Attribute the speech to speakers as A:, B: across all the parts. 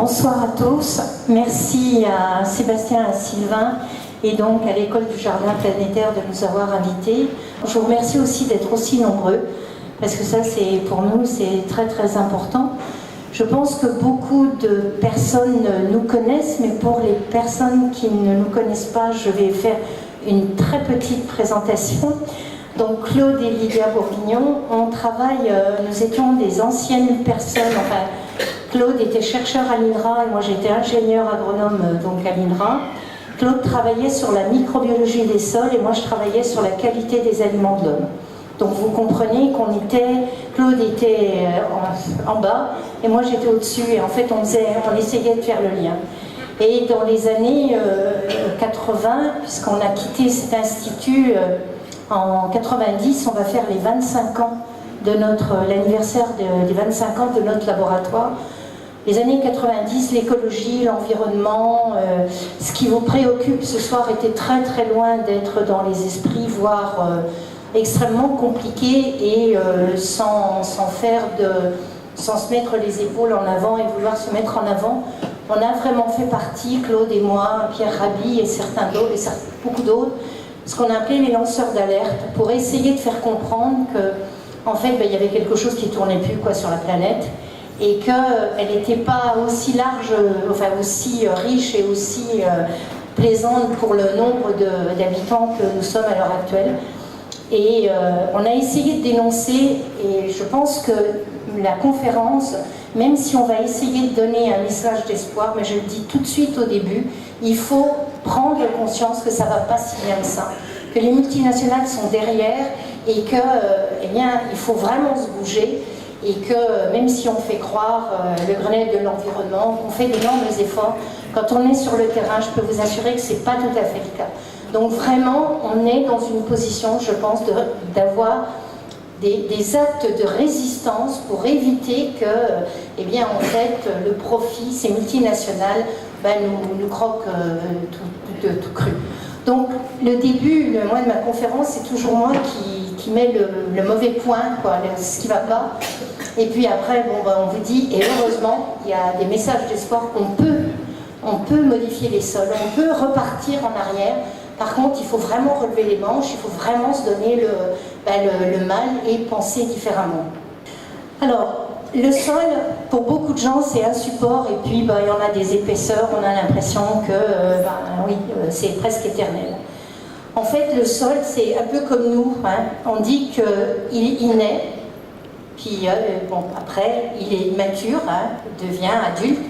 A: Bonsoir à tous. Merci à Sébastien et à Sylvain et donc à l'École du Jardin Planétaire de nous avoir invités. Je vous remercie aussi d'être aussi nombreux parce que ça, pour nous, c'est très très important. Je pense que beaucoup de personnes nous connaissent, mais pour les personnes qui ne nous connaissent pas, je vais faire une très petite présentation. Donc Claude et Lydia Bourguignon, on travaille, nous étions des anciennes personnes, enfin Claude était chercheur à l'INRA et moi j'étais ingénieur agronome donc à l'INRA. Claude travaillait sur la microbiologie des sols et moi je travaillais sur la qualité des aliments de l'homme. Donc vous comprenez Claude était en bas et moi j'étais au-dessus et en fait on essayait de faire le lien. Et dans les années 80, puisqu'on a quitté cet institut en 90, on va faire les 25 ans de l'anniversaire des 25 ans de notre laboratoire. Les années 90, l'écologie, l'environnement, ce qui vous préoccupe ce soir était très très loin d'être dans les esprits, voire extrêmement compliqué et sans se mettre les épaules en avant et vouloir se mettre en avant. On a vraiment fait partie, Claude et moi, Pierre Rabhi et certains d'autres, et beaucoup d'autres, ce qu'on appelait les lanceurs d'alerte, pour essayer de faire comprendre que, en fait, il y avait quelque chose qui ne tournait plus sur la planète, et qu'elle n'était pas aussi large, enfin aussi riche et aussi plaisante pour le nombre d'habitants que nous sommes à l'heure actuelle. Et on a essayé de dénoncer, et je pense que la conférence, même si on va essayer de donner un message d'espoir, mais je le dis tout de suite au début, il faut prendre conscience que ça ne va pas si bien que ça, que les multinationales sont derrière et que, il faut vraiment se bouger et que même si on fait croire le Grenelle de l'environnement, on fait d'énormes efforts, quand on est sur le terrain, je peux vous assurer que ce n'est pas tout à fait le cas. Donc vraiment, on est dans une position, je pense, d'avoir des actes de résistance pour éviter que, en fait, le profit, ces multinationales, nous croquent tout cru. Donc le début, moi de ma conférence, c'est toujours moi qui met le mauvais point, ce qui ne va pas. Et puis après, on vous dit, et heureusement, il y a des messages d'espoir on peut modifier les sols, on peut repartir en arrière. Par contre, il faut vraiment relever les manches, il faut vraiment se donner le mal et penser différemment. Alors, le sol, pour beaucoup de gens, c'est un support et puis il y en a des épaisseurs, on a l'impression que c'est presque éternel. En fait, le sol, c'est un peu comme nous. On dit qu'il naît, puis après, il est mature, devient adulte,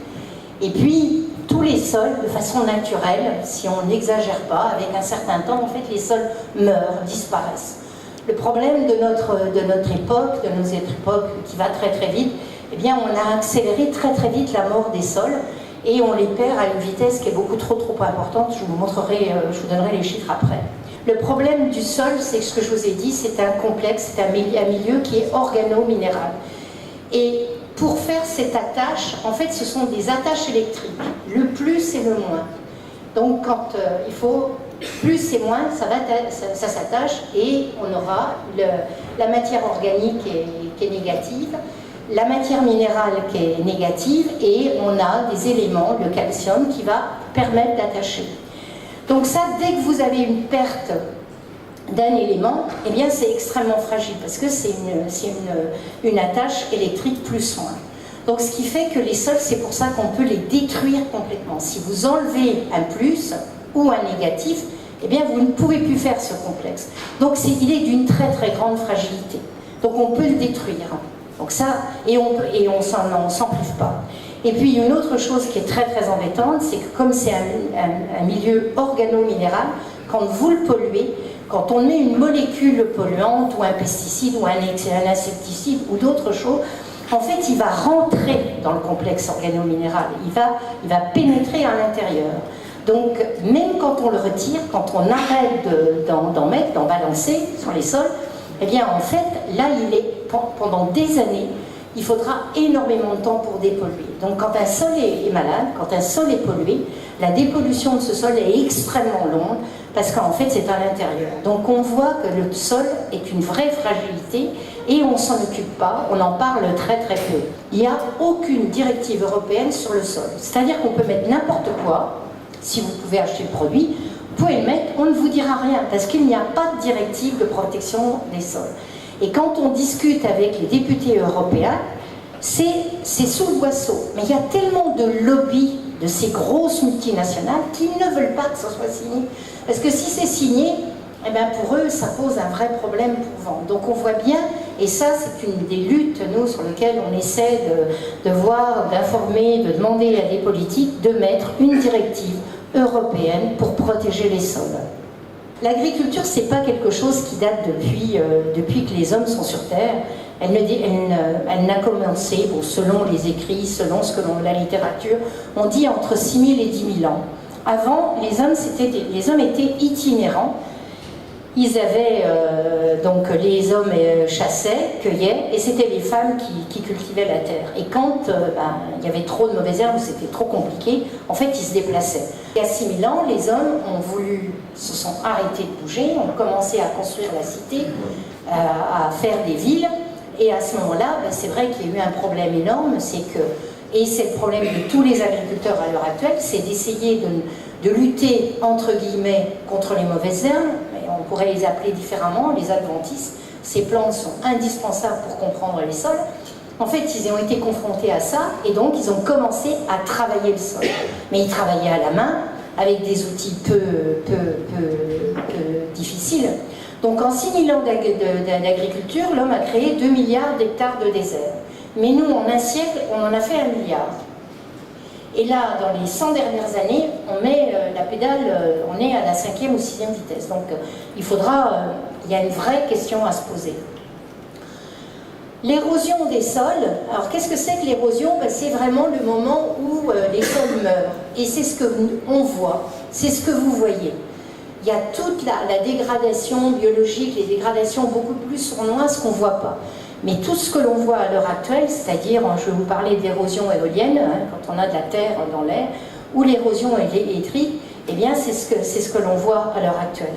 A: et puis tous les sols, de façon naturelle, si on n'exagère pas, avec un certain temps, en fait, les sols meurent, disparaissent. Le problème de notre époque, de nos époques qui va très très vite, on a accéléré très très vite la mort des sols et on les perd à une vitesse qui est beaucoup trop importante. Je vous donnerai les chiffres après. Le problème du sol, c'est ce que je vous ai dit, c'est un complexe, c'est un milieu qui est organo-minéral. Et pour faire cette attache, en fait, ce sont des attaches électriques, le plus et le moins. Donc, quand il faut plus et moins, ça s'attache et on aura la matière organique qui est négative, la matière minérale qui est négative et on a des éléments, le calcium, qui va permettre d'attacher. Donc ça, dès que vous avez une perte d'un élément, c'est extrêmement fragile parce que c'est une attache électrique plus-moins. Donc ce qui fait que les sols, c'est pour ça qu'on peut les détruire complètement. Si vous enlevez un plus ou un négatif, vous ne pouvez plus faire ce complexe. Donc il est d'une très très grande fragilité. Donc on peut le détruire. Donc ça, et on s'en prive pas. Et puis une autre chose qui est très très embêtante, c'est que comme c'est un milieu organo-minéral, quand vous le polluez, quand on met une molécule polluante ou un pesticide ou un insecticide ou d'autres choses, en fait il va rentrer dans le complexe organo-minéral, il va pénétrer à l'intérieur. Donc même quand on le retire, quand on arrête d'en balancer sur les sols, en fait là pendant des années, il faudra énormément de temps pour dépolluer. Donc quand un sol est malade, quand un sol est pollué, la dépollution de ce sol est extrêmement longue parce qu'en fait c'est à l'intérieur. Donc on voit que le sol est une vraie fragilité et on ne s'en occupe pas, on en parle très très peu. Il n'y a aucune directive européenne sur le sol. C'est-à-dire qu'on peut mettre n'importe quoi, si vous pouvez acheter le produit, vous pouvez le mettre, on ne vous dira rien, parce qu'il n'y a pas de directive de protection des sols. Et quand on discute avec les députés européens, c'est sous le boisseau. Mais il y a tellement de lobbies de ces grosses multinationales qui ne veulent pas que ça soit signé. Parce que si c'est signé, eh bien pour eux, ça pose un vrai problème pour vendre. Donc on voit bien, et ça c'est une des luttes, nous, sur lesquelles on essaie de voir, d'informer, de demander à des politiques de mettre une directive européenne pour protéger les sols. L'agriculture, c'est pas quelque chose qui date depuis que les hommes sont sur Terre. Elle n'a commencé, bon, selon les écrits, selon ce que la littérature, on dit entre 6 000 et 10 000 ans. Avant, les hommes étaient itinérants. Ils avaient, donc les hommes chassaient, cueillaient, et c'était les femmes qui cultivaient la terre. Et quand il y avait trop de mauvaises herbes, c'était trop compliqué, en fait ils se déplaçaient. Il y a 6 000 ans, les hommes se sont arrêtés de bouger, ont commencé à construire la cité, à faire des villes, et à ce moment-là, c'est vrai qu'il y a eu un problème énorme, et c'est le problème de tous les agriculteurs à l'heure actuelle, c'est d'essayer de lutter, entre guillemets, contre les mauvaises herbes. On pourrait les appeler différemment, les adventistes. Ces plantes sont indispensables pour comprendre les sols. En fait, ils ont été confrontés à ça, et donc ils ont commencé à travailler le sol. Mais ils travaillaient à la main, avec des outils peu difficiles. Donc en 6 000 ans d'agriculture, l'homme a créé 2 milliards d'hectares de désert. Mais nous, en un siècle, on en a fait 1 milliard. Et là, dans les 100 dernières années, on met la pédale, on est à la 5e ou 6e vitesse. Donc il y a une vraie question à se poser. L'érosion des sols, alors qu'est-ce que c'est que l'érosion? C'est vraiment le moment où les sols meurent. Et c'est ce qu'on voit, c'est ce que vous voyez. Il y a toute la dégradation biologique, les dégradations beaucoup plus sournoises qu'on ne voit pas. Mais tout ce que l'on voit à l'heure actuelle, c'est-à-dire, je vais vous parler d'érosion éolienne, quand on a de la terre dans l'air, ou l'érosion électrique, eh bien c'est ce que l'on voit à l'heure actuelle.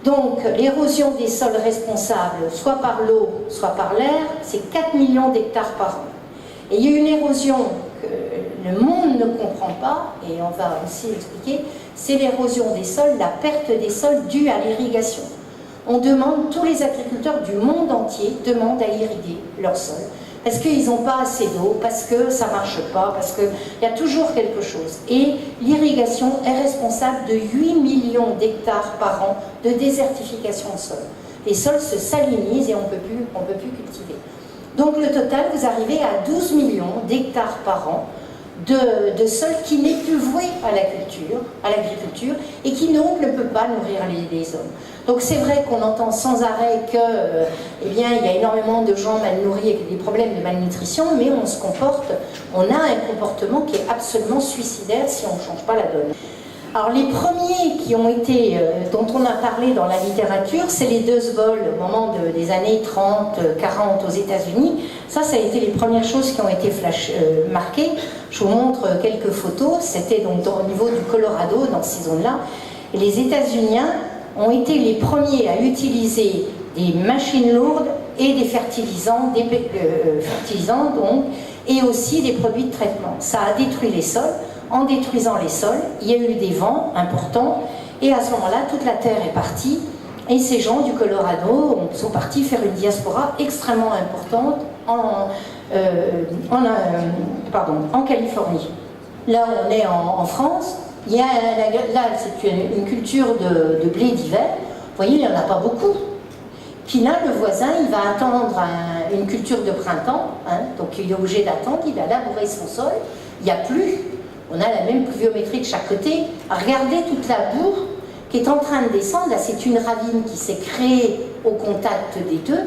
A: Donc l'érosion des sols responsables, soit par l'eau, soit par l'air, c'est 4 millions d'hectares par an. Et il y a une érosion que le monde ne comprend pas, et on va aussi expliquer, c'est l'érosion des sols, la perte des sols due à l'irrigation. On demande, tous les agriculteurs du monde entier demandent à irriguer leur sol. Parce qu'ils n'ont pas assez d'eau, parce que ça ne marche pas, parce qu'il y a toujours quelque chose. Et l'irrigation est responsable de 8 millions d'hectares par an de désertification de sol. Les sols se salinisent et on ne peut plus cultiver. Donc le total, vous arrivez à 12 millions d'hectares par an de sol qui n'est plus voué à l'agriculture, et qui donc ne peut pas nourrir les hommes. Donc c'est vrai qu'on entend sans arrêt que, il y a énormément de gens mal nourris avec des problèmes de malnutrition, mais on a un comportement qui est absolument suicidaire si on ne change pas la donne. Alors les premiers qui ont été, dont on a parlé dans la littérature, c'est les Dust Bowl au moment des années 30, 40 aux États-Unis. Ça a été les premières choses qui ont été marquées. Je vous montre quelques photos. C'était donc au niveau du Colorado, dans ces zones-là. Et les États-Uniens ont été les premiers à utiliser des machines lourdes et des fertilisants, donc, et aussi des produits de traitement. Ça a détruit les sols. En détruisant les sols, il y a eu des vents importants, et à ce moment-là, toute la terre est partie, et ces gens du Colorado sont partis faire une diaspora extrêmement importante en Californie. Là, on est en France. Là, c'est une culture de blé d'hiver. Vous voyez, il n'y en a pas beaucoup. Puis là, le voisin, il va attendre une culture de printemps, donc il est obligé d'attendre, il va labourer son sol, il n'y a plus. On a la même pluviométrie de chaque côté. Regardez toute la bourre qui est en train de descendre. Là, c'est une ravine qui s'est créée au contact des deux.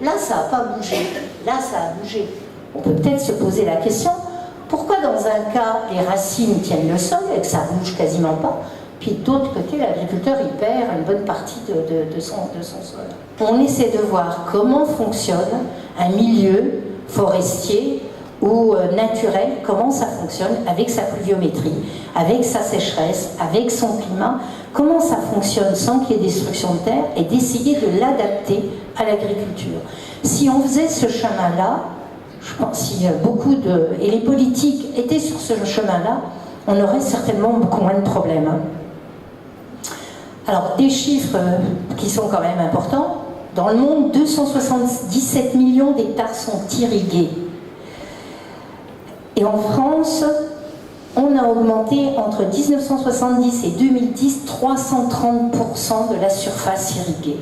A: Là, ça n'a pas bougé. Là, ça a bougé. On peut peut-être se poser la question, pourquoi dans un cas, les racines tiennent le sol et que ça bouge quasiment pas, puis de l'autre côté, l'agriculteur, il perd une bonne partie de son sol. On essaie de voir comment fonctionne un milieu forestier ou naturel, comment ça fonctionne avec sa pluviométrie, avec sa sécheresse, avec son climat, comment ça fonctionne sans qu'il y ait destruction de terre et d'essayer de l'adapter à l'agriculture. Si on faisait ce chemin-là, je pense si et les politiques étaient sur ce chemin-là, on aurait certainement beaucoup moins de problèmes. Alors, des chiffres qui sont quand même importants. Dans le monde, 277 millions d'hectares sont irrigués. Et en France, on a augmenté entre 1970 et 2010 330% de la surface irriguée.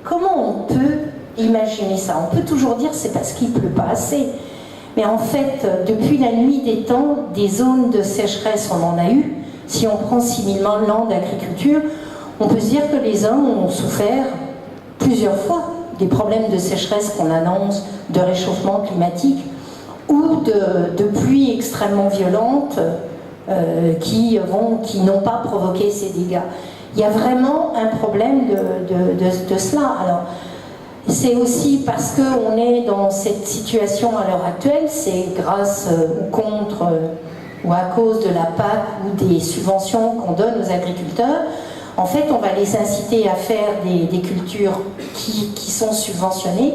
A: Comment on peut imaginer ça? On peut toujours dire c'est parce qu'il ne pleut pas assez. Mais en fait, depuis la nuit des temps, des zones de sécheresse, on en a eu. Si on prend 6000 landes d'agriculture, on peut se dire que les hommes ont souffert plusieurs fois des problèmes de sécheresse qu'on annonce, de réchauffement climatique ou de pluies extrêmement violentes qui n'ont pas provoqué ces dégâts. Il y a vraiment un problème de cela. Alors, c'est aussi parce qu'on est dans cette situation à l'heure actuelle, c'est grâce ou contre ou à cause de la PAC ou des subventions qu'on donne aux agriculteurs. En fait, on va les inciter à faire des cultures qui sont subventionnées,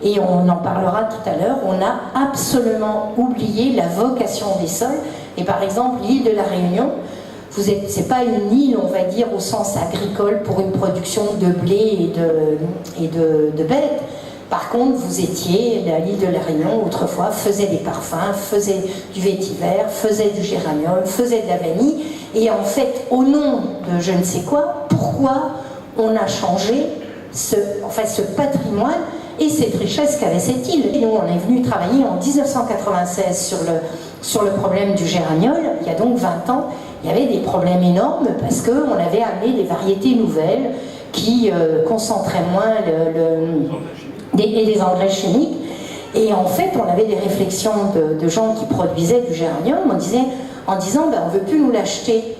A: et on en parlera tout à l'heure. On a absolument oublié la vocation des sols. Et par exemple, l'île de la Réunion, c'est pas une île, on va dire, au sens agricole pour une production de blé et de bêtes. Par contre, l'île de la Réunion, autrefois, faisait des parfums, faisait du vétiver, faisait du géranium, faisait de la vanille. Et en fait, au nom de je ne sais quoi, pourquoi on a changé ce patrimoine et cette richesse qu'avait cette île? Et nous, on est venu travailler en 1996 sur le problème du géraniol. Il y a donc 20 ans, il y avait des problèmes énormes parce qu'on avait amené des variétés nouvelles qui concentraient moins des engrais chimiques. Et en fait, on avait des réflexions de gens qui produisaient du géranium en disant on ne veut plus nous l'acheter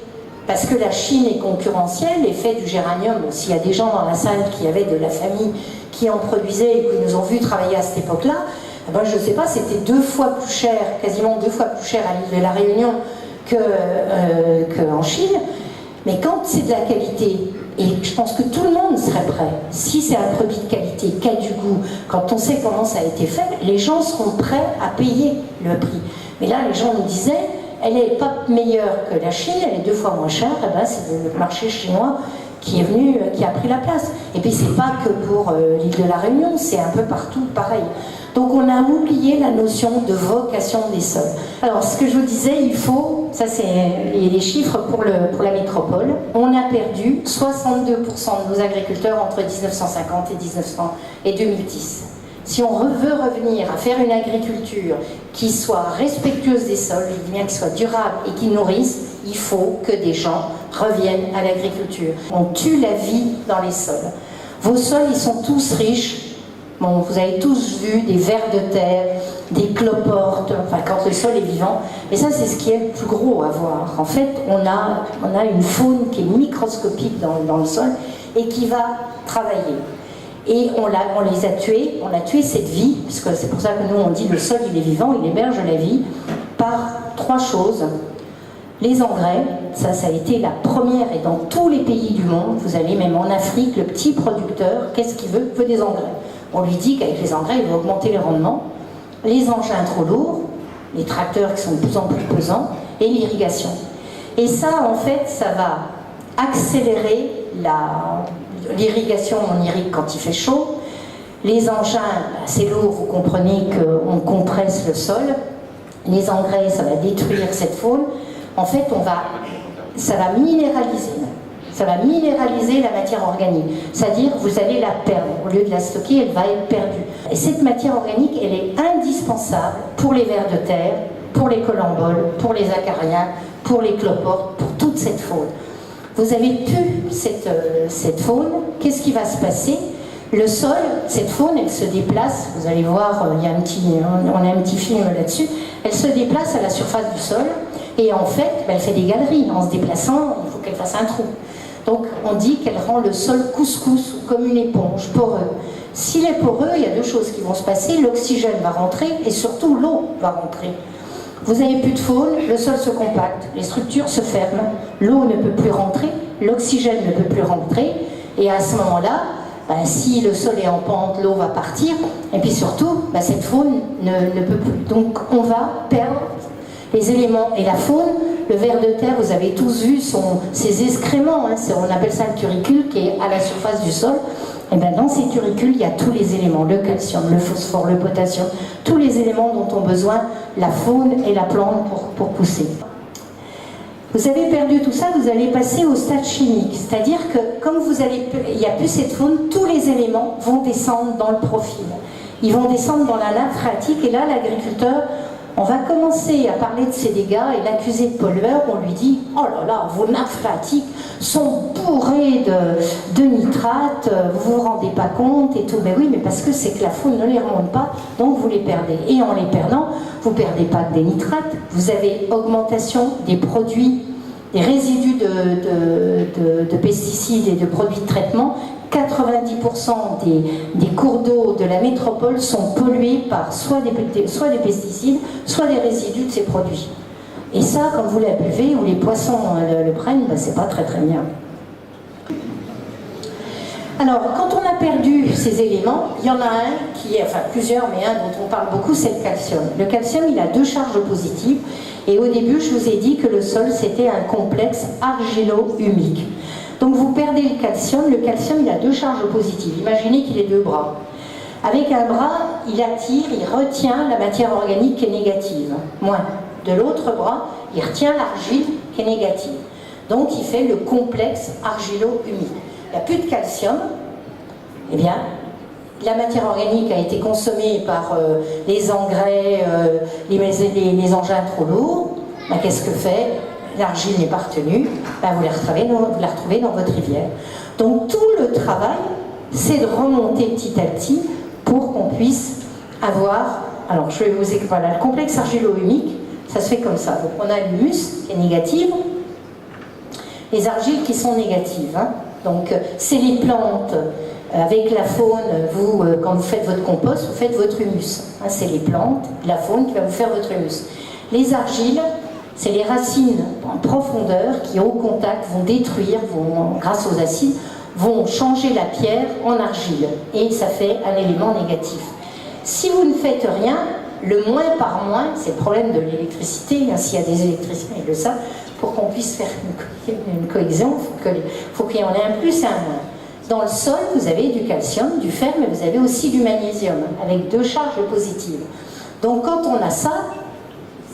A: parce que la Chine est concurrentielle et fait du géranium. S'il y a des gens dans la salle qui avaient de la famille qui en produisaient et qui nous ont vu travailler à cette époque-là, je ne sais pas, c'était 2 fois plus cher, quasiment 2 fois plus cher à l'île de la Réunion qu'en Chine. Mais quand c'est de la qualité, et je pense que tout le monde serait prêt, si c'est un produit de qualité, qui a du goût, quand on sait comment ça a été fait, les gens seront prêts à payer le prix. Mais là, les gens nous disaient, elle n'est pas meilleure que la Chine, elle est 2 fois moins chère, c'est le marché chinois qui a pris la place. Et puis c'est pas que pour l'île de la Réunion, c'est un peu partout pareil. Donc on a oublié la notion de vocation des sols. Alors ce que je vous disais, ça c'est les chiffres pour la métropole, on a perdu 62% de nos agriculteurs entre 1950 et 2010. Si on veut revenir à faire une agriculture qui soit respectueuse des sols, je dis bien qui soit durable et qui nourrisse, il faut que des gens reviennent à l'agriculture. On tue la vie dans les sols. Vos sols, ils sont tous riches. Bon, vous avez tous vu des vers de terre, des cloportes, quand le sol est vivant. Mais ça, c'est ce qui est le plus gros à voir. En fait, on a une faune qui est microscopique dans le sol et qui va travailler. Et on les a tués, on a tué cette vie, puisque c'est pour ça que nous on dit le sol il est vivant, il héberge la vie, par 3 choses. Les engrais, ça a été la première, et dans tous les pays du monde, vous allez même en Afrique, le petit producteur, qu'est-ce qu'il veut? Il veut des engrais. On lui dit qu'avec les engrais, il va augmenter les rendements, les engins trop lourds, les tracteurs qui sont de plus en plus pesants, et l'irrigation. Et ça, en fait, ça va accélérer l'irrigation. On irrigue quand il fait chaud. Les engins, c'est lourd, vous comprenez qu'on compresse le sol. Les engrais, ça va détruire cette faune. En fait, ça va minéraliser. Ça va minéraliser la matière organique. C'est-à-dire, vous allez la perdre. Au lieu de la stocker, elle va être perdue. Et cette matière organique, elle est indispensable pour les vers de terre, pour les colamboles, pour les acariens, pour les cloportes, pour toute cette faune. Vous avez plus cette faune, qu'est-ce qui va se passer? Le sol, cette faune, elle se déplace, vous allez voir, on a un petit film là-dessus, elle se déplace à la surface du sol, et en fait, elle fait des galeries. En se déplaçant, il faut qu'elle fasse un trou. Donc, on dit qu'elle rend le sol couscous, comme une éponge, poreux. S'il est poreux, il y a 2 choses qui vont se passer, l'oxygène va rentrer, et surtout l'eau va rentrer. Vous n'avez plus de faune, le sol se compacte, les structures se ferment, l'eau ne peut plus rentrer, l'oxygène ne peut plus rentrer, et à ce moment-là, ben, si le sol est en pente, l'eau va partir, et puis surtout, ben, cette faune ne peut plus. Donc on va perdre les éléments. Et la faune, le ver de terre, vous avez tous vu ses excréments, hein, on appelle ça le turricule, qui est à la surface du sol. Et bien dans ces turricules, il y a tous les éléments, le calcium, le phosphore, le potassium, tous les éléments dont ont besoin la faune et la plante pour pousser. Vous avez perdu tout ça, vous allez passer au stade chimique. C'est-à-dire que comme il n'y a plus cette faune, tous les éléments vont descendre dans le profil. Ils vont descendre dans la nappe phréatique, et là, l'agriculteur, on va commencer à parler de ses dégâts et l'accuser de pollueur. On lui dit « Oh là là, vos nappes phréatiques sont bourrées de nitrates, vous vous rendez pas compte et tout. » Mais oui, mais parce que c'est que la faune ne les remonte pas, donc vous les perdez. Et en les perdant, vous ne perdez pas que des nitrates, vous avez augmentation des produits, des résidus de pesticides et de produits de traitement. 90% des cours d'eau de la métropole sont pollués par soit des pesticides, soit des résidus de ces produits. Et ça, quand vous la buvez ou les poissons le prennent, ben, c'est pas très très bien. Alors, quand on a perdu ces éléments, il y en a un enfin plusieurs, mais un dont on parle beaucoup, c'est le calcium. Le calcium, il a 2 charges positives, et au début, je vous ai dit que le sol, c'était un complexe argilo-humique. Donc vous perdez le calcium il a 2 charges positives. Imaginez qu'il ait 2 bras. Avec un bras, il attire, il retient la matière organique qui est négative, moins. De l'autre bras, il retient l'argile qui est négative. Donc il fait le complexe argilo-humique. Il n'y a plus de calcium, eh bien, la matière organique a été consommée par les engrais, les engins trop lourds. Ben, qu'est-ce que fait ? L'argile n'est pas retenue, ben vous la retrouvez dans votre rivière. Donc tout le travail, c'est de remonter petit à petit pour qu'on puisse avoir... Alors je vais vous expliquer, voilà, le complexe argilo-humique, ça se fait comme ça. Donc on a l'humus qui est négative, les argiles qui sont négatives. Hein. Donc c'est les plantes, avec la faune, quand vous faites votre compost, vous faites votre humus. Hein, c'est les plantes, la faune qui va vous faire votre humus. Les argiles, c'est les racines en profondeur qui, au contact, vont détruire, grâce aux acides, vont changer la pierre en argile. Et ça fait un élément négatif. Si vous ne faites rien, le moins par moins, c'est le problème de l'électricité, hein, s'il y a des électriciens, ils le savent, pour qu'on puisse faire une cohésion, il faut qu'il y en ait un plus et un moins. Dans le sol, vous avez du calcium, du fer, mais vous avez aussi du magnésium, avec 2 charges positives. Donc quand on a ça,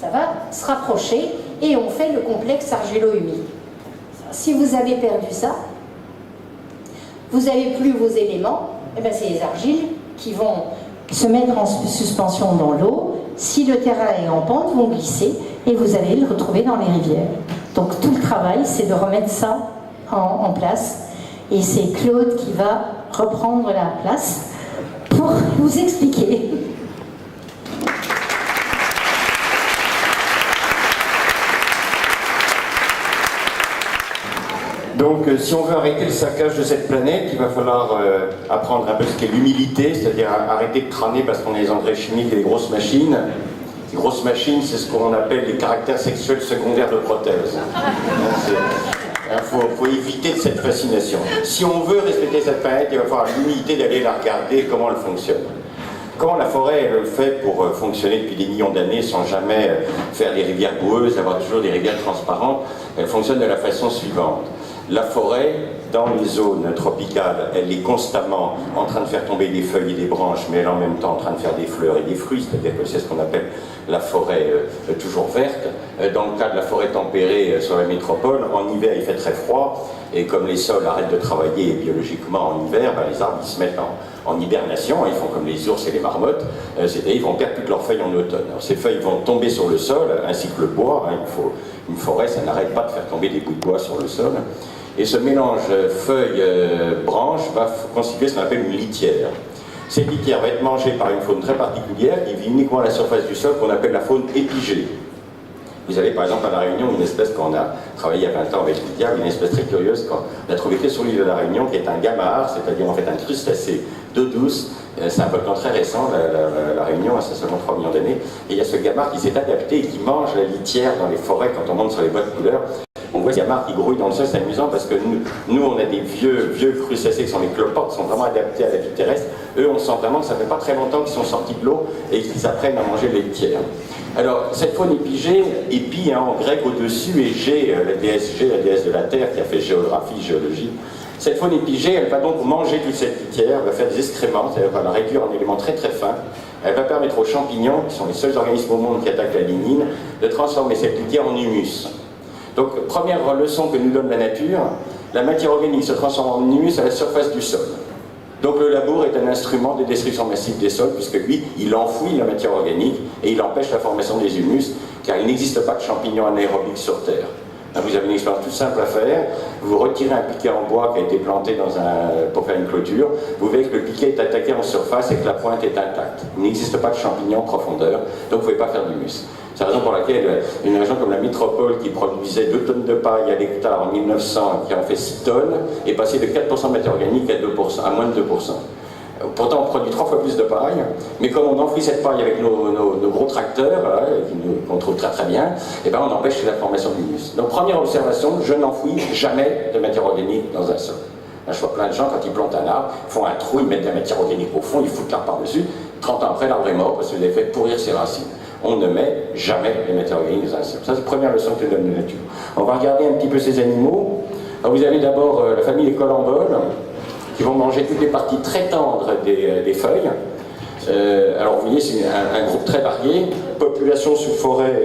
A: ça va se rapprocher et on fait le complexe argilo-humique. Si vous avez perdu ça, vous n'avez plus vos éléments, et bien c'est les argiles qui vont se mettre en suspension dans l'eau. Si le terrain est en pente, vont glisser et vous allez le retrouver dans les rivières. Donc tout le travail, c'est de remettre ça en place. Et c'est Claude qui va reprendre la place pour vous expliquer.
B: Donc si on veut arrêter le saccage de cette planète, il va falloir apprendre un peu ce qu'est l'humilité, c'est-à-dire arrêter de crâner parce qu'on a les engrais chimiques et les grosses machines. Les grosses machines, c'est ce qu'on appelle les caractères sexuels secondaires de prothèses. Il faut éviter cette fascination. Si on veut respecter cette planète, il va falloir l'humilité d'aller la regarder, comment elle fonctionne. Comment la forêt elle fait pour fonctionner depuis des millions d'années sans jamais faire des rivières boueuses, avoir toujours des rivières transparentes? Elle fonctionne de la façon suivante. La forêt, dans les zones tropicales, elle est constamment en train de faire tomber des feuilles et des branches, mais elle est en même temps en train de faire des fleurs et des fruits, c'est-à-dire que c'est ce qu'on appelle la forêt toujours verte. Dans le cas de la forêt tempérée sur la métropole, en hiver il fait très froid, et comme les sols arrêtent de travailler biologiquement en hiver, ben, les arbres ils se mettent en hibernation, ils font comme les ours et les marmottes, c'est-à-dire ils vont perdre toutes leurs feuilles en automne. Alors, ces feuilles vont tomber sur le sol, ainsi que le bois, une forêt ça n'arrête pas de faire tomber des bouts de bois sur le sol. Et ce mélange feuilles-branches va constituer ce qu'on appelle une litière. Cette litière va être mangée par une faune très particulière qui vit uniquement à la surface du sol, qu'on appelle la faune épigée. Vous avez par exemple à La Réunion une espèce qu'on a travaillé il y a 20 ans avec Lydia, une espèce très curieuse qu'on a trouvée sur l'île de La Réunion, qui est un gamard, c'est-à-dire en fait un crustacé d'eau douce. C'est un volcan très récent, la Réunion, ça a seulement 3 millions d'années. Et il y a ce gamard qui s'est adapté et qui mange la litière dans les forêts quand on monte sur les bois de couleurs. On voit ces amarres qui grouillent dans le sol, c'est amusant parce que nous on a des vieux crustacés qui sont les cloportes, qui sont vraiment adaptés à la vie terrestre. Eux, on sent vraiment que ça fait pas très longtemps qu'ils sont sortis de l'eau et qu'ils apprennent à manger les litières. Alors, cette faune épigée, épi en grec au-dessus, et G, la déesse G, la déesse de la Terre, qui a fait géographie, géologie. Cette faune épigée, elle va donc manger toute cette litière, elle va faire des excréments, c'est-à-dire elle va la réduire en éléments très très fins. Elle va permettre aux champignons, qui sont les seuls organismes au monde qui attaquent la lignine, de transformer cette litière en humus. Donc, première leçon que nous donne la nature, la matière organique se transforme en humus à la surface du sol. Donc le labour est un instrument de destruction massive des sols, puisque lui, il enfouit la matière organique et il empêche la formation des humus, car il n'existe pas de champignons anaérobiques sur Terre. Vous avez une expérience toute simple à faire, vous retirez un piquet en bois qui a été planté pour faire une clôture, vous verrez que le piquet est attaqué en surface et que la pointe est intacte. Il n'existe pas de champignons en profondeur, donc vous ne pouvez pas faire d'humus. C'est la raison pour laquelle une région comme la métropole, qui produisait 2 tonnes de paille à l'hectare en 1900, qui en fait 6 tonnes, est passée de 4% de matière organique à moins de 2%. Pourtant, on produit 3 fois plus de paille, mais comme on enfouit cette paille avec nos gros tracteurs, qu'on trouve très très bien, et ben on empêche la formation d'humus. Donc, première observation, je n'enfouis jamais de matière organique dans un sol. Là, je vois plein de gens, quand ils plantent un arbre, font un trou, ils mettent de la matière organique au fond, ils foutent l'arbre par-dessus. 30 ans après, l'arbre est mort parce que vous avez fait pourrir ses racines. On ne met jamais de matière organique dans un sol. Ça, c'est la première leçon que donne la nature. On va regarder un petit peu ces animaux. Alors, vous avez d'abord la famille des colamboles, qui vont manger toutes les parties très tendres des feuilles. Alors vous voyez, c'est un groupe très varié. Population sous forêt,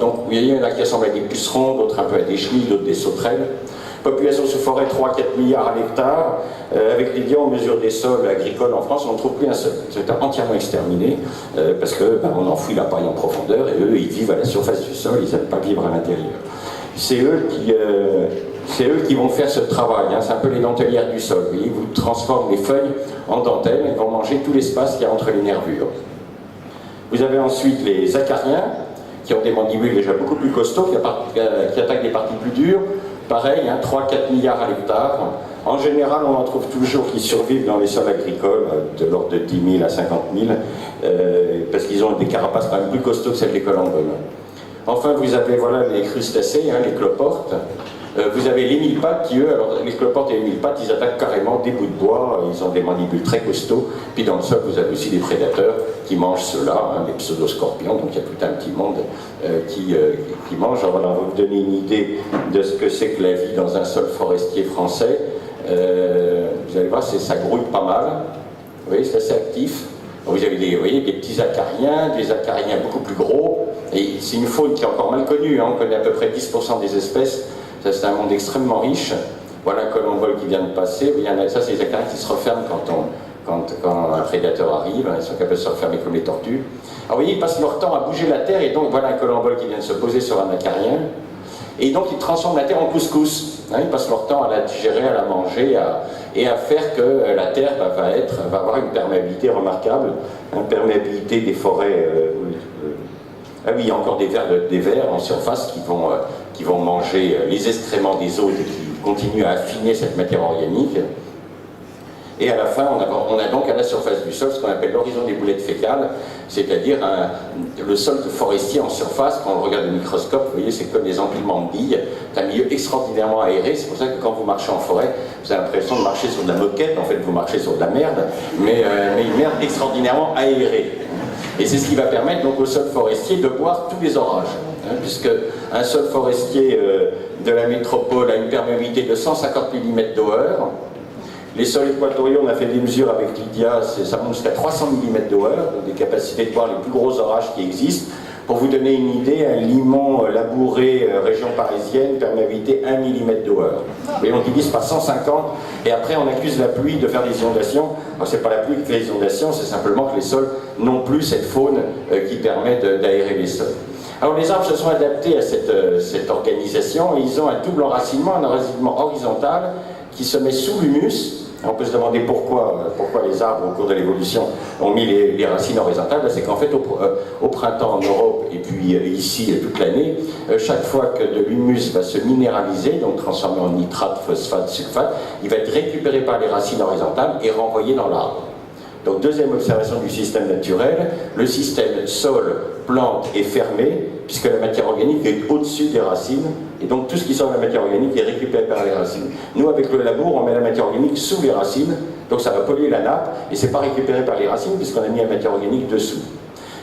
B: donc vous voyez, il y en a qui ressemblent à des pucerons, d'autres un peu à des chenilles, d'autres des sauterelles. Population sous forêt, 3-4 milliards à l'hectare. Avec les liens, on mesure des sols agricoles en France, on ne trouve plus un seul. C'est entièrement exterminé, parce qu'on enfouit la paille en profondeur, et eux, ils vivent à la surface du sol, ils n'aiment pas vivre à l'intérieur. C'est eux qui vont faire ce travail, hein. C'est un peu les dentelières du sol. Vous voyez, vous transformez les feuilles en dentelles, et vont manger tout l'espace qu'il y a entre les nervures. Vous avez ensuite les acariens, qui ont des mandibules déjà beaucoup plus costauds, qui attaquent des parties plus dures. Pareil, hein, 3-4 milliards à l'hectare. En général, on en trouve toujours qui survivent dans les sols agricoles, de l'ordre de 10 000 à 50 000, parce qu'ils ont des carapaces quand même plus costauds que celles des colamboles. Enfin, vous avez voilà, les crustacés, hein, les cloportes. Vous avez les mille-pattes qui, eux, alors les cloportes et les mille-pattes, ils attaquent carrément des bouts de bois, ils ont des mandibules très costauds. Puis dans le sol, vous avez aussi des prédateurs qui mangent ceux-là, hein, les pseudoscorpions, donc il y a tout un petit monde qui mange. Alors voilà, on va vous donner une idée de ce que c'est que la vie dans un sol forestier français. Vous allez voir, ça grouille pas mal. Vous voyez, c'est assez actif. Vous avez des petits acariens, des acariens beaucoup plus gros. Et c'est une faune qui est encore mal connue, hein, on connaît à peu près 10% des espèces. Ça, c'est un monde extrêmement riche. Voilà un colombole qui vient de passer. Ça, c'est les acariens qui se referment quand un prédateur arrive. Ils sont capables de se refermer comme les tortues. Alors, vous voyez, ils passent leur temps à bouger la terre. Et donc, voilà un colombole qui vient de se poser sur un acarien. Et donc, ils transforment la terre en couscous. Hein, ils passent leur temps à la digérer, à la manger, et à faire que la terre va avoir une perméabilité remarquable. Une perméabilité des forêts. Ah oui, il y a encore des vers en surface qui vont manger les excréments des eaux et qui continuent à affiner cette matière organique. Et à la fin, on a donc à la surface du sol ce qu'on appelle l'horizon des boulettes fécales, c'est-à-dire le sol forestier en surface. Quand on le regarde au microscope, vous voyez, c'est comme des empilements de billes. C'est un milieu extraordinairement aéré. C'est pour ça que quand vous marchez en forêt, vous avez l'impression de marcher sur de la moquette. En fait, vous marchez sur de la merde, mais une merde extraordinairement aérée. Et c'est ce qui va permettre donc au sol forestier de boire tous les orages, hein, puisque un sol forestier de la métropole a une perméabilité de 150 mm d'Oeuvre. Les sols équatoriaux, on a fait des mesures avec Lydia, ça monte jusqu'à 300 mm d'Oeuvre, des capacités de boire les plus gros orages qui existent. Pour vous donner une idée, un limon labouré, région parisienne, perméabilité 1 mm d'Oeuvre. Et on divise par 150, et après on accuse la pluie de faire des inondations. Alors c'est pas la pluie qui fait les inondations, c'est simplement que les sols n'ont plus cette faune qui permet d'aérer les sols. Alors les arbres se sont adaptés à cette organisation, et ils ont un double enracinement, un enracinement horizontal qui se met sous l'humus. On peut se demander pourquoi les arbres, au cours de l'évolution, ont mis les racines horizontales. C'est qu'en fait, au printemps en Europe, et puis ici toute l'année, chaque fois que de l'humus va se minéraliser, donc transformé en nitrate, phosphate, sulfate, il va être récupéré par les racines horizontales et renvoyé dans l'arbre. Donc deuxième observation du système naturel, le système sol plante est fermée, puisque la matière organique est au-dessus des racines, et donc tout ce qui sort de la matière organique est récupéré par les racines. Nous, avec le labour, on met la matière organique sous les racines, donc ça va polluer la nappe, et c'est pas récupéré par les racines, puisqu'on a mis la matière organique dessous.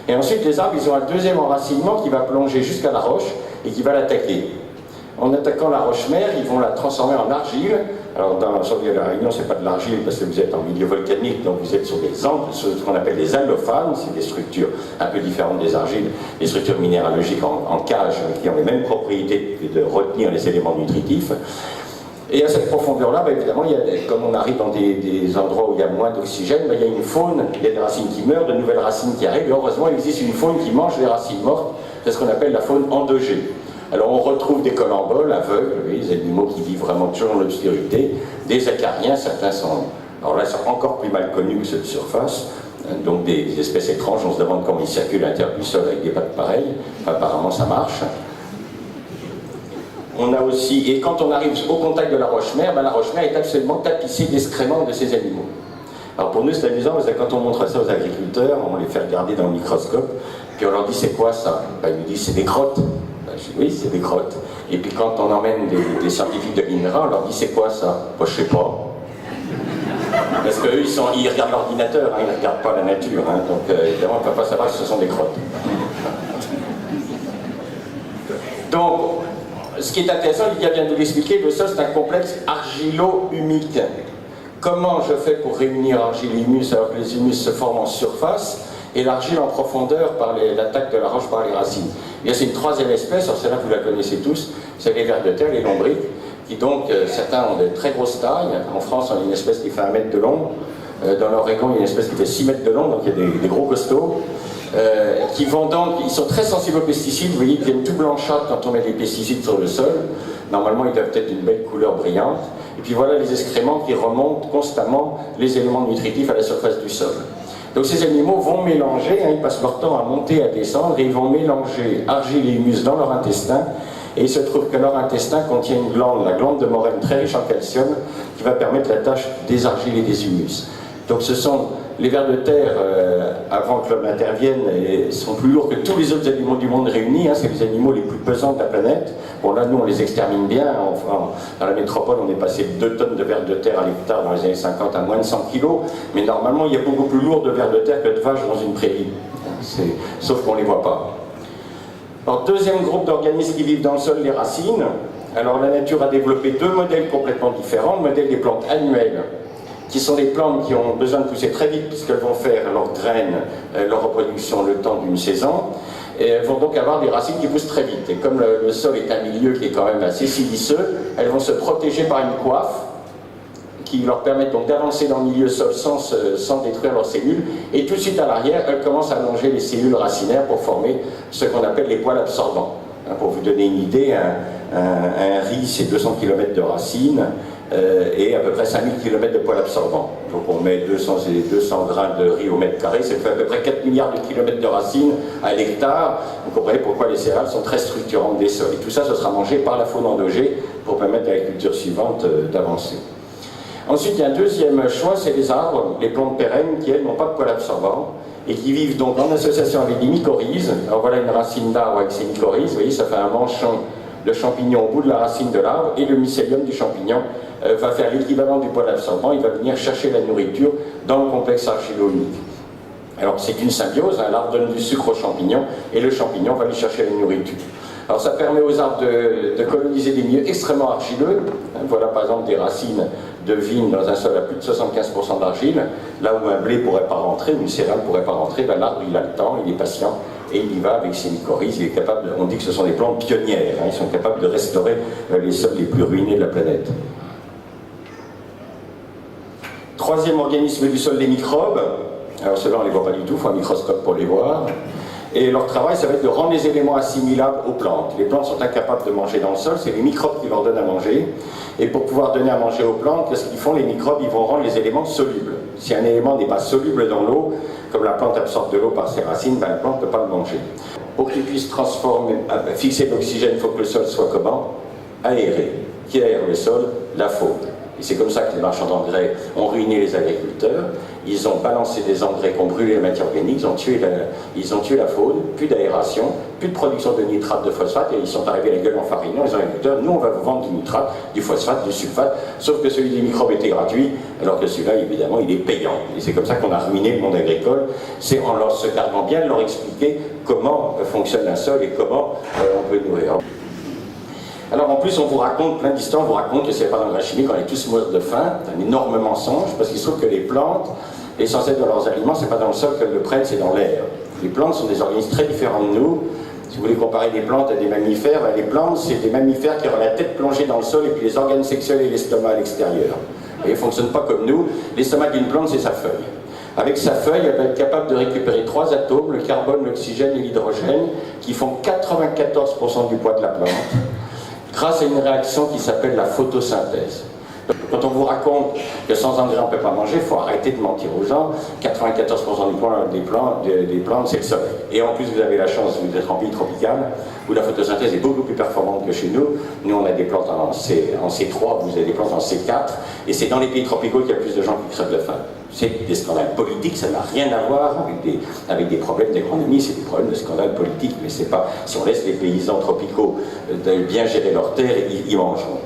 B: Et ensuite, les arbres, ils ont un deuxième enracinement qui va plonger jusqu'à la roche, et qui va l'attaquer. En attaquant la roche-mère, ils vont la transformer en argile. Alors, sur la Réunion, c'est pas de l'argile parce que vous êtes en milieu volcanique, donc vous êtes sur des angles, sur ce qu'on appelle des allophanes, c'est des structures un peu différentes des argiles, des structures minéralogiques en cage, qui ont les mêmes propriétés que de retenir les éléments nutritifs. Et à cette profondeur-là, évidemment, comme on arrive dans des endroits où il y a moins d'oxygène, il y a une faune, il y a des racines qui meurent, de nouvelles racines qui arrivent, et heureusement, il existe une faune qui mange les racines mortes, c'est ce qu'on appelle la faune endogée. Alors on retrouve des colamboles aveugles, des animaux qui vivent vraiment toujours dans l'obscurité, des acariens, certains sont, alors là, sont encore plus mal connus que ceux de surface, donc des espèces étranges, on se demande comment ils circulent à l'intérieur du sol avec des pattes pareilles, apparemment ça marche. On a aussi, et quand on arrive au contact de la roche-mère, la roche-mère est absolument tapissée d'excréments de ces animaux. Alors pour nous c'est amusant, parce que quand on montre ça aux agriculteurs, on les fait regarder dans le microscope, puis on leur dit c'est quoi ça? Ils nous disent c'est des crottes. Je dis, oui, c'est des crottes. Et puis quand on emmène des scientifiques de l'INRA, on leur dit c'est quoi ça? Moi je sais pas. Parce qu'eux ils regardent l'ordinateur, ils ne regardent pas la nature, donc évidemment on ne peut pas savoir si ce sont des crottes. Donc, ce qui est intéressant, Lydia vient de l'expliquer, le sol c'est un complexe argilo-humique. Comment je fais pour réunir argile et humus alors que les humus se forment en surface et l'argile en profondeur par l'attaque de la roche par les racines? Eh bien, c'est une troisième espèce, alors celle-là vous la connaissez tous, c'est les vers de terre, les lombriques, qui donc, certains ont de très grosses tailles. En France, on a une espèce qui fait 1 mètre de long. Dans l'Oregon, il y a une espèce qui fait 6 mètres de long, donc il y a des gros costauds. Qui vont donc, ils sont très sensibles aux pesticides, vous voyez, ils viennent tout blanchâtres quand on met des pesticides sur le sol. Normalement, ils doivent être d'une belle couleur brillante. Et puis voilà les excréments qui remontent constamment les éléments nutritifs à la surface du sol. Donc ces animaux vont mélanger, ils passent leur temps à monter et à descendre, et ils vont mélanger argile et humus dans leur intestin. Et il se trouve que leur intestin contient une glande, la glande de Morène, très riche en calcium, qui va permettre la tâche des argiles et des humus. Donc ce sont les vers de terre, avant que l'homme intervienne, sont plus lourds que tous les autres animaux du monde réunis, c'est les animaux les plus pesants de la planète. Bon là, nous, on les extermine bien. Dans la métropole, on est passé de 2 tonnes de vers de terre à l'hectare dans les années 50 à moins de 100 kilos. Mais normalement, il y a beaucoup plus lourd de vers de terre que de vaches dans une prairie. Sauf qu'on ne les voit pas. Alors, deuxième groupe d'organismes qui vivent dans le sol, les racines. Alors, la nature a développé 2 modèles complètement différents. Le modèle des plantes annuelles, qui sont des plantes qui ont besoin de pousser très vite puisqu'elles vont faire leurs graines, leur reproduction le temps d'une saison, et elles vont donc avoir des racines qui poussent très vite. Et comme le sol est un milieu qui est quand même assez siliceux, elles vont se protéger par une coiffe qui leur permet donc d'avancer dans le milieu sol sans détruire leurs cellules, et tout de suite à l'arrière, elles commencent à allonger les cellules racinaires pour former ce qu'on appelle les poils absorbants. Pour vous donner une idée, un riz c'est 200 km de racines, et à peu près 5000 km de poils absorbants. Donc on met 200 grains de riz au mètre carré, ça fait à peu près 4 milliards de kilomètres de racines à l'hectare. Vous comprenez pourquoi les céréales sont très structurantes des sols. Et tout ça, ce sera mangé par la faune endogée pour permettre à la culture suivante d'avancer. Ensuite, il y a un deuxième choix, c'est les arbres, les plantes pérennes qui, elles, n'ont pas de poils absorbants et qui vivent donc en association avec des mycorhizes. Alors voilà une racine d'arbre avec ses mycorhizes, vous voyez, ça fait un manchon de champignon au bout de la racine de l'arbre, et le mycélium du champignon va faire l'équivalent du poil absorbant, il va venir chercher la nourriture dans le complexe argilo-humique. Alors c'est une symbiose, l'arbre donne du sucre au champignon, et le champignon va lui chercher la nourriture. Alors ça permet aux arbres de coloniser des milieux extrêmement argileux. Voilà par exemple des racines de vigne dans un sol à plus de 75% d'argile, là où un blé ne pourrait pas rentrer, ou une céréale ne pourrait pas rentrer, l'arbre il a le temps, il est patient, et il y va avec ses mycorhizes, il est capable on dit que ce sont des plantes pionnières, ils sont capables de restaurer les sols les plus ruinés de la planète. Troisième organisme du sol, les microbes. Alors ceux-là on ne les voit pas du tout, il faut un microscope pour les voir. Et leur travail, ça va être de rendre les éléments assimilables aux plantes. Les plantes sont incapables de manger dans le sol, c'est les microbes qui leur donnent à manger. Et pour pouvoir donner à manger aux plantes, qu'est-ce qu'ils font? Les microbes, ils vont rendre les éléments solubles. Si un élément n'est pas soluble dans l'eau, comme la plante absorbe de l'eau par ses racines, la plante ne peut pas le manger. Pour qu'il puisse transformer, fixer l'oxygène, il faut que le sol soit comment? Aéré. Qui aère le sol? La faune. Et c'est comme ça que les marchands d'engrais ont ruiné les agriculteurs. Ils ont balancé des engrais qui ont brûlé la matière organique, ils ont tué la faune, plus d'aération, plus de production de nitrate, de phosphate, et ils sont arrivés à la gueule en farinant, les agriculteurs, nous on va vous vendre du nitrate, du phosphate, du sulfate, sauf que celui des microbes était gratuit, alors que celui-là, évidemment, il est payant. Et c'est comme ça qu'on a ruiné le monde agricole, c'est en leur se gardant bien de leur expliquer comment fonctionne un sol et comment on peut nourrir. Alors en plus, on vous raconte plein d'histoires, on vous raconte que c'est pas d'engrais chimiques, on est tous morts de faim, c'est un énorme mensonge, parce qu'il se trouve que les plantes, l'essentiel de leurs aliments, c'est pas dans le sol qu'elles le prennent, c'est dans l'air. Les plantes sont des organismes très différents de nous. Si vous voulez comparer des plantes à des mammifères, les plantes, c'est des mammifères qui ont la tête plongée dans le sol et puis les organes sexuels et l'estomac à l'extérieur. Et ils ne fonctionnent pas comme nous. L'estomac d'une plante, c'est sa feuille. Avec sa feuille, elle va être capable de récupérer 3 atomes, le carbone, l'oxygène et l'hydrogène, qui font 94% du poids de la plante, grâce à une réaction qui s'appelle la photosynthèse. Quand on vous raconte que sans engrais on ne peut pas manger, il faut arrêter de mentir aux gens. 94% des plantes, c'est le soleil. Et en plus, vous avez la chance d'être en pays tropical, où la photosynthèse est beaucoup plus performante que chez nous. Nous, on a des plantes en C3, vous avez des plantes en C4, et c'est dans les pays tropicaux qu'il y a plus de gens qui crèvent de faim. C'est des scandales politiques, ça n'a rien à voir avec des problèmes d'économie, c'est des problèmes de scandales politiques, mais c'est pas, si on laisse les paysans tropicaux bien gérer leurs terres, ils mangeront.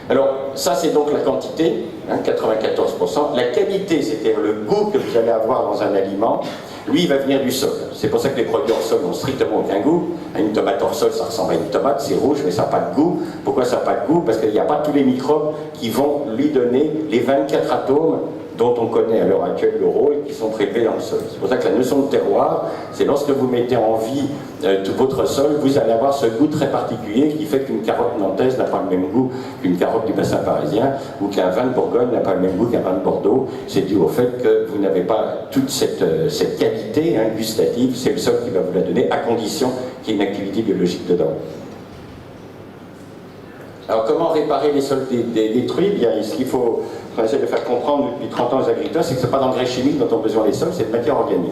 B: Alors, ça c'est donc la quantité, 94%. La qualité, c'est-à-dire le goût que vous allez avoir dans un aliment, lui, il va venir du sol. C'est pour ça que les produits hors sol n'ont strictement aucun goût. Une tomate hors sol, ça ressemble à une tomate, c'est rouge, mais ça n'a pas de goût. Pourquoi ça n'a pas de goût? Parce qu'il n'y a pas tous les microbes qui vont lui donner les 24 atomes dont on connaît à l'heure actuelle le rôle, qui sont prélevés dans le sol. C'est pour ça que la notion de terroir, c'est lorsque vous mettez en vie tout votre sol, vous allez avoir ce goût très particulier qui fait qu'une carotte nantaise n'a pas le même goût qu'une carotte du bassin parisien, ou qu'un vin de Bourgogne n'a pas le même goût qu'un vin de Bordeaux. C'est dû au fait que vous n'avez pas toute cette qualité gustative, c'est le sol qui va vous la donner, à condition qu'il y ait une activité biologique dedans. Alors comment réparer les sols détruits? Bien, ce qu'il faut essayer de faire comprendre depuis 30 ans aux agriculteurs, c'est que ce n'est pas d'engrais chimiques dont ont besoin les sols, c'est de matière organique.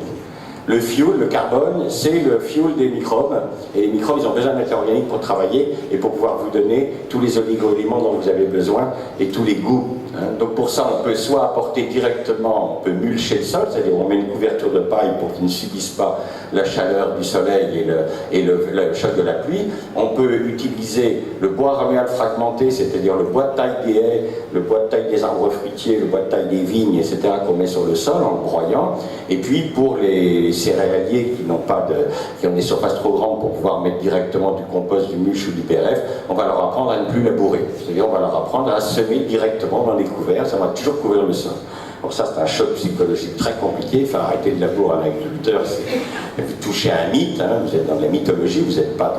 B: Le fuel, le carbone, c'est le fuel des microbes, et les microbes, ils ont besoin de matière organique pour travailler et pour pouvoir vous donner tous les oligo-éléments dont vous avez besoin et tous les goûts. Donc pour ça, on peut soit apporter directement, on peut mulcher le sol, c'est-à-dire on met une couverture de paille pour qu'il ne subisse pas la chaleur du soleil et le choc de la pluie. On peut utiliser le bois raméal fragmenté, c'est-à-dire le bois de taille des haies, le bois de taille des arbres fruitiers, le bois de taille des vignes, etc., qu'on met sur le sol en le broyant. Et puis pour les céréaliers qui ont des surfaces trop grandes pour pouvoir mettre directement du compost, du mulch ou du PRF, on va leur apprendre à ne plus labourer. C'est-à-dire on va leur apprendre à semer directement dans les couverts, ça va toujours couvrir le sol. Alors ça c'est un choc psychologique très compliqué, faire arrêter le labour à un agriculteur, c'est vous touchez à un mythe, vous êtes dans de la mythologie, vous n'êtes pas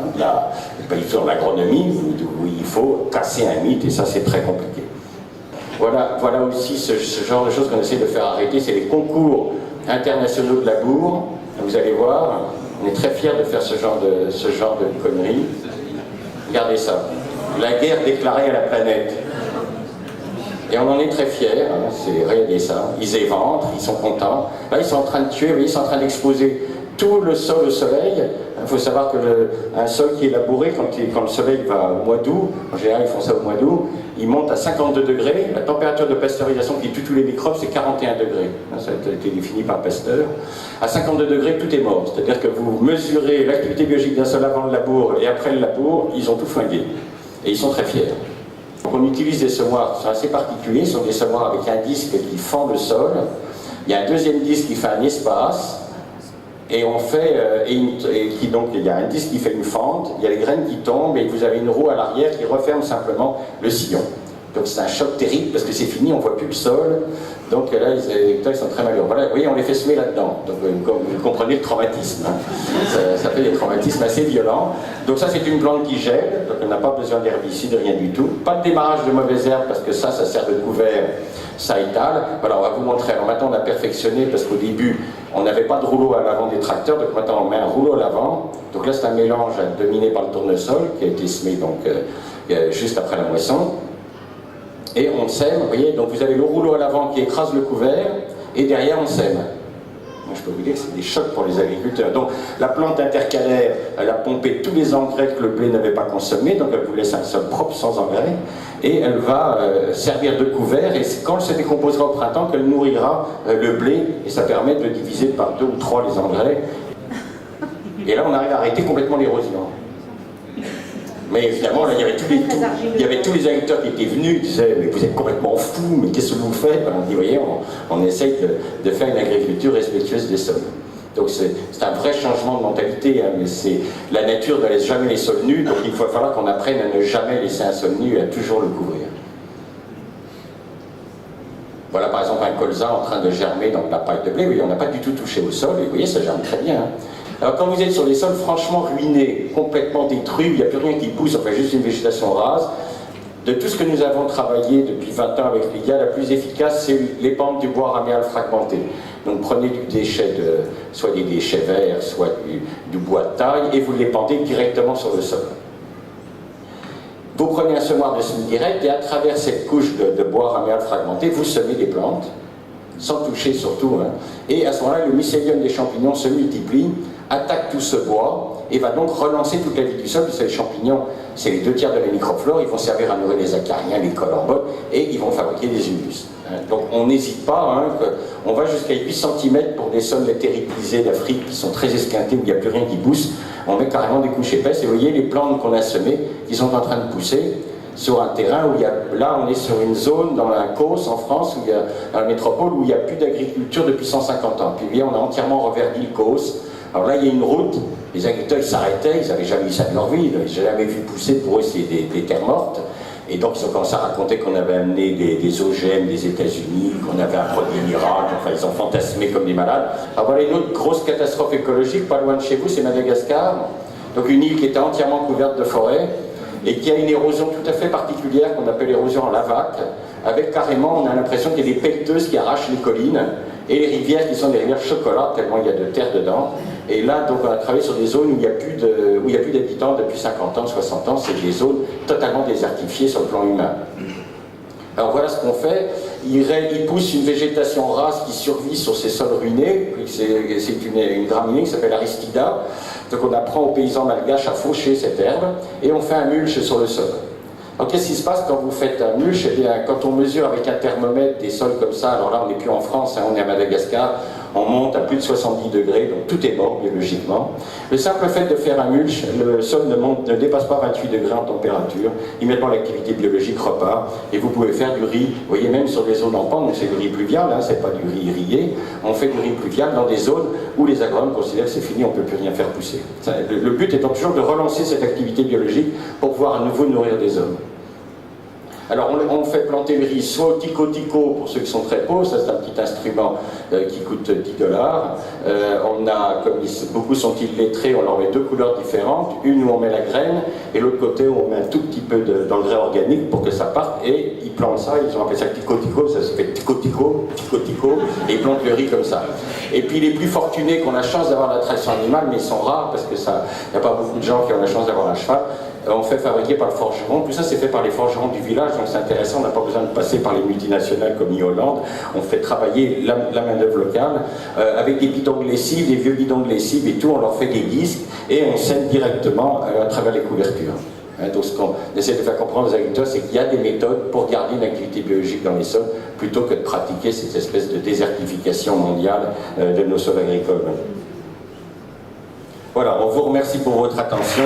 B: du tout dans l'agronomie, où il faut casser un mythe et ça c'est très compliqué. Voilà aussi ce genre de choses qu'on essaie de faire arrêter, c'est les concours internationaux de labour. Vous allez voir, on est très fiers de faire ce genre de conneries. Regardez ça, la guerre déclarée à la planète. Et on en est très fiers, regardez ça, ils éventrent, ils sont contents. Là, ils sont en train de tuer, ils sont en train d'exposer tout le sol au soleil. Il faut savoir qu'un sol qui est labouré, quand le soleil va au mois d'août, en général ils font ça au mois d'août, il monte à 52 degrés. La température de pasteurisation qui tue tous les microbes, c'est 41 degrés. Ça a été défini par Pasteur. À 52 degrés, tout est mort. C'est-à-dire que vous mesurez l'activité biologique d'un sol avant le labour et après le labour, ils ont tout flingué. Et ils sont très fiers. Donc on utilise des semoirs qui sont assez particuliers, ce sont des semoirs avec un disque qui fend le sol. Il y a un deuxième disque qui fait un espace. Et on fait, donc il y a un disque qui fait une fente, il y a les graines qui tombent et vous avez une roue à l'arrière qui referme simplement le sillon. Donc c'est un choc terrible parce que c'est fini, on ne voit plus le sol. Donc là, les agriculteurs sont très malheureux. Voilà, vous voyez, on les fait semer là-dedans. Donc vous comprenez le traumatisme. Ça fait des traumatismes assez violents. Donc ça, c'est une plante qui gèle, donc on n'a pas besoin d'herbicide, rien du tout. Pas de démarrage de mauvaises herbes parce que ça sert de couvert, ça étale. Voilà, on va vous montrer. Alors maintenant, on a perfectionné parce qu'au début, on n'avait pas de rouleau à l'avant des tracteurs, donc maintenant on met un rouleau à l'avant. Donc là, c'est un mélange dominé par le tournesol qui a été semé donc, juste après la moisson. Et on sème, vous voyez, donc vous avez le rouleau à l'avant qui écrase le couvert, et derrière on sème. Moi, je peux vous dire que c'est des chocs pour les agriculteurs. Donc la plante intercalaire, elle a pompé tous les engrais que le blé n'avait pas consommés, donc elle vous laisse un sol propre sans engrais. et elle va servir de couvert, et quand elle se décomposera au printemps, qu'elle nourrira le blé, et ça permet de diviser par 2 ou 3 les engrais. Et là, on arrive à arrêter complètement l'érosion. Mais finalement, là, il y avait tous les agriculteurs qui étaient venus, ils disaient, mais vous êtes complètement fous, mais qu'est-ce que vous faites? On dit, voyez, on essaye de faire une agriculture respectueuse des sols. Donc c'est un vrai changement de mentalité, hein, mais la nature ne laisse jamais les sols nus, donc il va falloir qu'on apprenne à ne jamais laisser un sol nu et à toujours le couvrir. Voilà par exemple un colza en train de germer dans la paille de blé, oui, on n'a pas du tout touché au sol, et vous voyez, ça germe très bien. Hein. Alors quand vous êtes sur des sols franchement ruinés, complètement détruits, il n'y a plus rien qui pousse, enfin juste une végétation rase, de tout ce que nous avons travaillé depuis 20 ans avec Lydia, la plus efficace, c'est l'épandre du bois raméal fragmenté. Donc prenez du déchet, soit des déchets verts, soit du bois de taille, et vous l'épandez directement sur le sol. Vous prenez un semoir de semis direct, et à travers cette couche de bois raméal fragmenté, vous semez des plantes, sans toucher surtout, hein. Et à ce moment-là, le mycélium des champignons se multiplie, attaque tout ce bois, et va donc relancer toute la vie du sol, puisque les champignons, c'est les 2 tiers de la microflore, ils vont servir à nourrir les acariens, les collemboles, et ils vont fabriquer des humus. Donc on n'hésite pas, hein, on va jusqu'à 8 cm pour des sols terribilisés d'Afrique qui sont très esquintés, où il n'y a plus rien qui pousse, on met carrément des couches épaisses, et vous voyez les plantes qu'on a semées, qui sont en train de pousser, sur un terrain où il y a, là on est sur une zone dans la Causse en France, où il y a, dans la métropole, où il n'y a plus d'agriculture depuis 150 ans. Puis bien on a entièrement reverdi le Causse. Alors là il y a une route, les agriculteurs s'arrêtaient, ils n'avaient jamais eu ça de leur vie, ils n'avaient jamais vu pousser, pour eux c'est des terres mortes. Et donc ils ont commencé à raconter qu'on avait amené des OGM des États-Unis, qu'on avait un produit miracle, enfin ils ont fantasmé comme des malades. Alors voilà une autre grosse catastrophe écologique, pas loin de chez vous, c'est Madagascar. Donc une île qui était entièrement couverte de forêt, et qui a une érosion tout à fait particulière qu'on appelle l'érosion en lavaque, avec carrément, on a l'impression qu'il y a des pelleteuses qui arrachent les collines, et les rivières qui sont des rivières chocolat, tellement il y a de terre dedans. Et là, donc, on a travaillé sur des zones où il n'y a plus d'habitants depuis 50 ans, 60 ans, c'est des zones totalement désertifiées sur le plan humain. Alors voilà ce qu'on fait, il pousse une végétation rase qui survit sur ces sols ruinés, c'est une graminée qui s'appelle Aristida. Donc on apprend aux paysans malgaches à faucher cette herbe et on fait un mulch sur le sol. Alors qu'est-ce qui se passe quand vous faites un mulch? Eh bien, quand on mesure avec un thermomètre des sols comme ça, alors là on n'est plus en France, hein, on est à Madagascar, on monte à plus de 70 degrés, donc tout est mort biologiquement. Le simple fait de faire un mulch, le sol ne dépasse pas 28 degrés en température, immédiatement l'activité biologique repart, et vous pouvez faire du riz, vous voyez même sur des zones en pente, donc c'est du riz pluvial, hein, c'est pas du riz irrigué, on fait du riz pluvial dans des zones où les agronomes considèrent que c'est fini, on ne peut plus rien faire pousser. Le but étant toujours de relancer cette activité biologique pour pouvoir à nouveau nourrir des hommes. Alors on fait planter le riz soit au tico-tico pour ceux qui sont très pauvres, ça c'est un petit instrument qui coûte $10. On a, comme beaucoup sont illettrés, on leur met 2 couleurs différentes, une où on met la graine et l'autre côté où on met un tout petit peu d'engrais organique pour que ça parte, et ils plantent ça, ils ont appelé ça tico-tico, ça se fait tico-tico, tico-tico, et ils plantent le riz comme ça. Et puis les plus fortunés qui ont la chance d'avoir la tradition animale, mais ils sont rares parce que il n'y a pas beaucoup de gens qui ont la chance d'avoir un cheval, on fait fabriquer par le forgeron. Tout ça c'est fait par les forgerons du village, donc c'est intéressant, on n'a pas besoin de passer par les multinationales comme Hollande. On fait travailler la main-d'œuvre locale avec des bidons de lessive, des vieux bidons de lessive et tout, on leur fait des disques et on sème directement à travers les couvertures. Donc ce qu'on essaie de faire comprendre aux agriculteurs, c'est qu'il y a des méthodes pour garder une activité biologique dans les sols plutôt que de pratiquer cette espèce de désertification mondiale de nos sols agricoles. Voilà, on vous remercie pour votre attention.